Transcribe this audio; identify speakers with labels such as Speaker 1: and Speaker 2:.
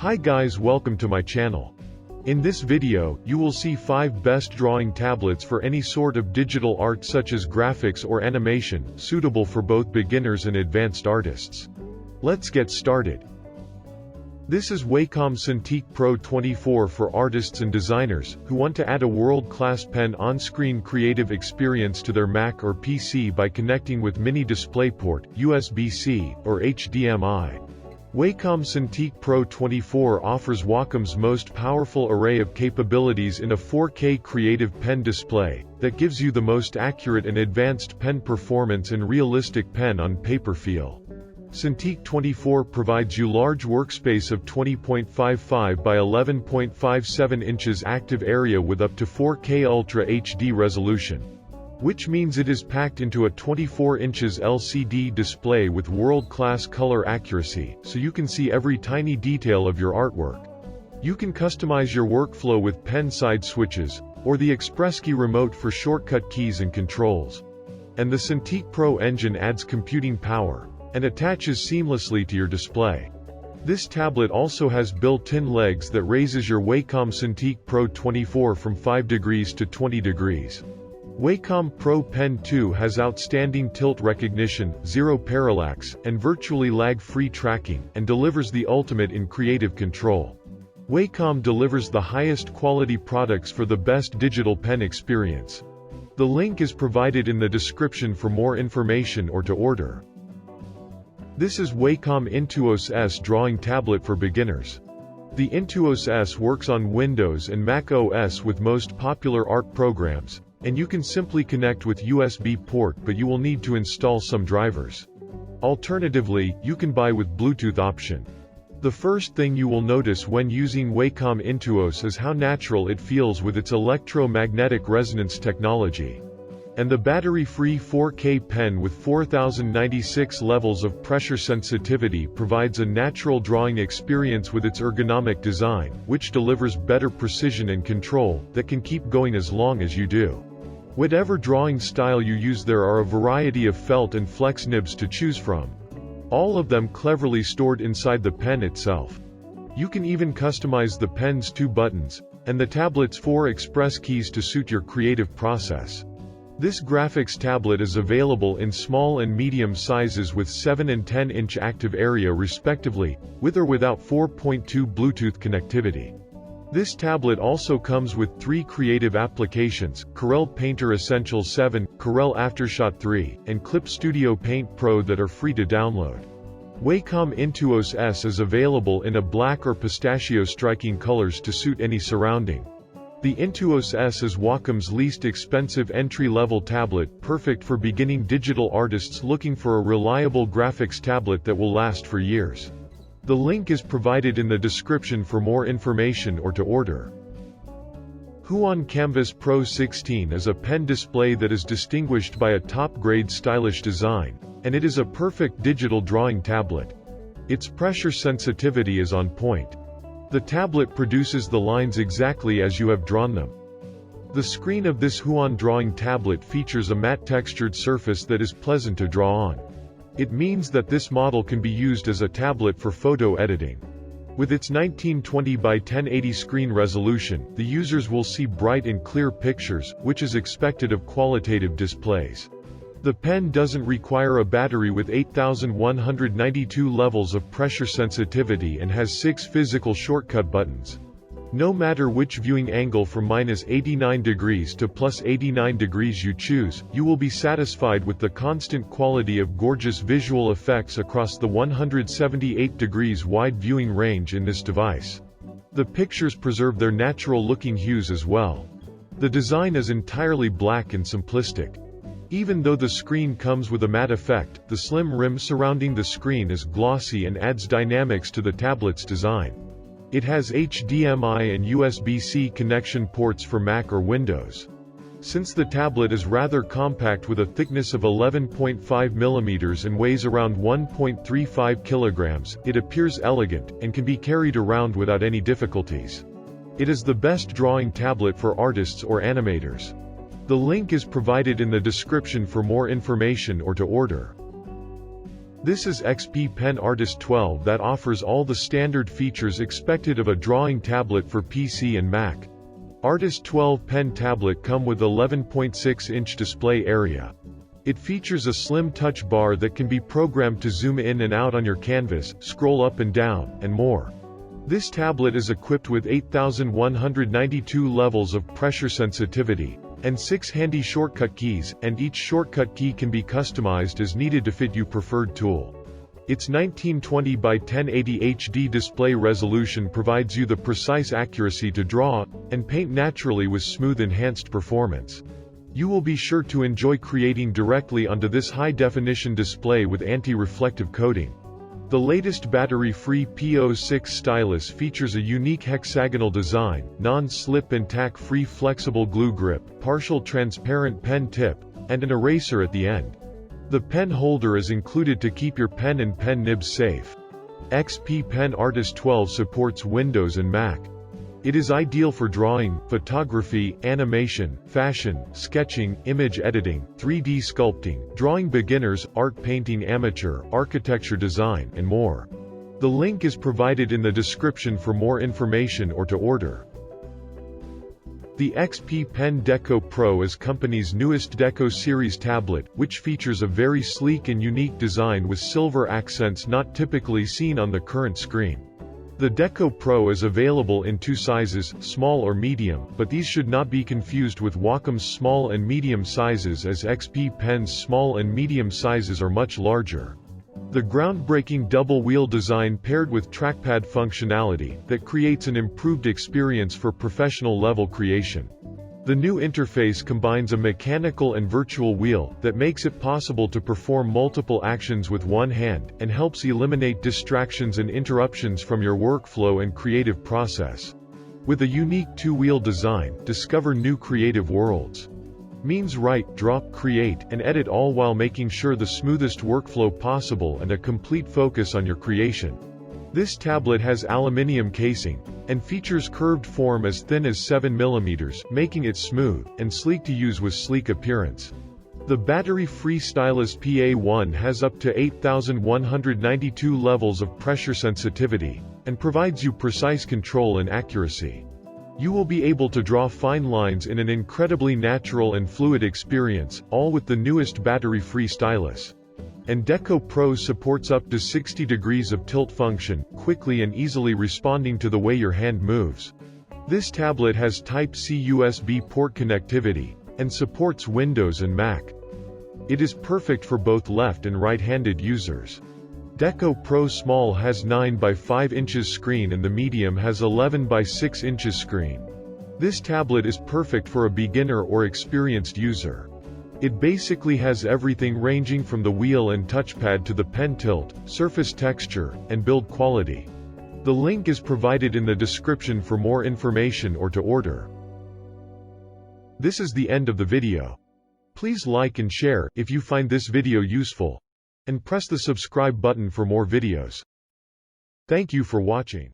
Speaker 1: Hi guys, welcome to my channel. In this video, you will see 5 best drawing tablets for any sort of digital art such as graphics or animation, suitable for both beginners and advanced artists. Let's get started. This is Wacom Cintiq Pro 24 for artists and designers who want to add a world-class pen on-screen creative experience to their Mac or PC by connecting with mini DisplayPort, USB-C, or HDMI. Wacom Cintiq Pro 24 offers Wacom's most powerful array of capabilities in a 4K creative pen display that gives you the most accurate and advanced pen performance and realistic pen-on-paper feel. Cintiq 24 provides you large workspace of 20.55 by 11.57 inches active area with up to 4K Ultra HD resolution, which means it is packed into a 24 inches LCD display with world-class color accuracy, so you can see every tiny detail of your artwork. You can customize your workflow with pen side switches, or the Express Key remote for shortcut keys and controls. And the Cintiq Pro engine adds computing power and attaches seamlessly to your display. This tablet also has built-in legs that raises your Wacom Cintiq Pro 24 from 5 degrees to 20 degrees. Wacom Pro Pen 2 has outstanding tilt recognition, zero parallax, and virtually lag-free tracking, and delivers the ultimate in creative control. Wacom delivers the highest quality products for the best digital pen experience. The link is provided in the description for more information or to order. This is Wacom Intuos S drawing tablet for beginners. The Intuos S works on Windows and Mac OS with most popular art programs, and you can simply connect with USB port, but you will need to install some drivers. Alternatively, you can buy with Bluetooth option. The first thing you will notice when using Wacom Intuos is how natural it feels with its electromagnetic resonance technology. And the battery-free 4K pen with 4096 levels of pressure sensitivity provides a natural drawing experience with its ergonomic design, which delivers better precision and control that can keep going as long as you do. Whatever drawing style you use, there are a variety of felt and flex nibs to choose from, all of them cleverly stored inside the pen itself. You can even customize the pen's 2 buttons, and the tablet's 4 express keys to suit your creative process. This graphics tablet is available in small and medium sizes with 7 and 10-inch active area respectively, with or without 4.2 Bluetooth connectivity. This tablet also comes with 3 creative applications: Corel Painter Essentials 7, Corel Aftershot 3, and Clip Studio Paint Pro that are free to download. Wacom Intuos S is available in a black or pistachio striking colors to suit any surrounding. The Intuos S is Wacom's least expensive entry-level tablet, perfect for beginning digital artists looking for a reliable graphics tablet that will last for years. The link is provided in the description for more information or to order. Huion Canvas Pro 16 is a pen display that is distinguished by a top-grade stylish design, and it is a perfect digital drawing tablet. Its pressure sensitivity is on point. The tablet produces the lines exactly as you have drawn them. The screen of this Huion drawing tablet features a matte textured surface that is pleasant to draw on. It means that this model can be used as a tablet for photo editing. With its 1920 by 1080 screen resolution, the users will see bright and clear pictures, which is expected of qualitative displays. The pen doesn't require a battery with 8192 levels of pressure sensitivity and has 6 physical shortcut buttons. No matter which viewing angle from -89 degrees to +89 degrees you choose, you will be satisfied with the constant quality of gorgeous visual effects across the 178 degrees wide viewing range in this device. The pictures preserve their natural-looking hues as well. The design is entirely black and simplistic. Even though the screen comes with a matte effect, the slim rim surrounding the screen is glossy and adds dynamics to the tablet's design. It has HDMI and USB-C connection ports for Mac or Windows. Since the tablet is rather compact with a thickness of 11.5 mm and weighs around 1.35 kg, it appears elegant, and can be carried around without any difficulties. It is the best drawing tablet for artists or animators. The link is provided in the description for more information or to order. This is XPPen Artist 12 that offers all the standard features expected of a drawing tablet for PC and Mac. Artist 12 pen tablet come with 11.6-inch display area. It features a slim touch bar that can be programmed to zoom in and out on your canvas, scroll up and down, and more. This tablet is equipped with 8,192 levels of pressure sensitivity, and 6 handy shortcut keys, and each shortcut key can be customized as needed to fit your preferred tool. Its 1920 by 1080 HD display resolution provides you the precise accuracy to draw and paint naturally with smooth enhanced performance. You will be sure to enjoy creating directly onto this high-definition display with anti-reflective coating. The latest battery-free P06 stylus features a unique hexagonal design, non-slip and tack-free flexible glue grip, partial transparent pen tip, and an eraser at the end. The pen holder is included to keep your pen and pen nibs safe. XPPen Artist 12 supports Windows and Mac. It is ideal for drawing, photography, animation, fashion, sketching, image editing, 3D sculpting, drawing beginners, art painting amateur, architecture design, and more. The link is provided in the description for more information or to order. The XPPen Deco Pro is company's newest Deco series tablet, which features a very sleek and unique design with silver accents not typically seen on the current screen. The Deco Pro is available in 2 sizes, small or medium, but these should not be confused with Wacom's small and medium sizes, as XPPen's small and medium sizes are much larger. The groundbreaking double wheel design paired with trackpad functionality that creates an improved experience for professional level creation. The new interface combines a mechanical and virtual wheel that makes it possible to perform multiple actions with one hand, and helps eliminate distractions and interruptions from your workflow and creative process. With a unique 2-wheel design, discover new creative worlds. Means write, drop, create, and edit, all while making sure the smoothest workflow possible and a complete focus on your creation. This tablet has aluminium casing, and features curved form as thin as 7 mm, making it smooth and sleek to use with sleek appearance. The battery-free Stylus PA1 has up to 8,192 levels of pressure sensitivity, and provides you precise control and accuracy. You will be able to draw fine lines in an incredibly natural and fluid experience, all with the newest battery-free stylus. And Deco Pro supports up to 60 degrees of tilt function, quickly and easily responding to the way your hand moves. This tablet has Type-C USB port connectivity, and supports Windows and Mac. It is perfect for both left and right-handed users. Deco Pro Small has 9 by 5 inches screen and the Medium has 11 by 6 inches screen. This tablet is perfect for a beginner or experienced user. It basically has everything ranging from the wheel and touchpad to the pen tilt, surface texture, and build quality. The link is provided in the description for more information or to order. This is the end of the video. Please like and share if you find this video useful, and press the subscribe button for more videos. Thank you for watching.